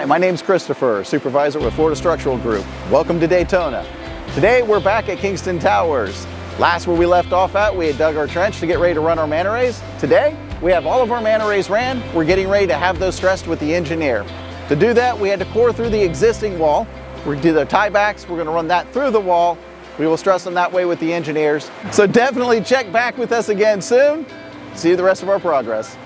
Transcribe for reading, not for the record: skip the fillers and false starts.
my name's Christopher, supervisor with Florida Structural Group. Welcome to Daytona. Today we're back at Kingston Towers. Last where we left off at, we had dug our trench to get ready to run our manta rays. Today, we have all of our manta rays ran. We're getting ready to have those stressed with the engineer. To do that, we had to core through the existing wall. We're gonna do the tiebacks. We're gonna run that through the wall. We will stress them that way with the engineers. So definitely check back with us again soon. See the rest of our progress.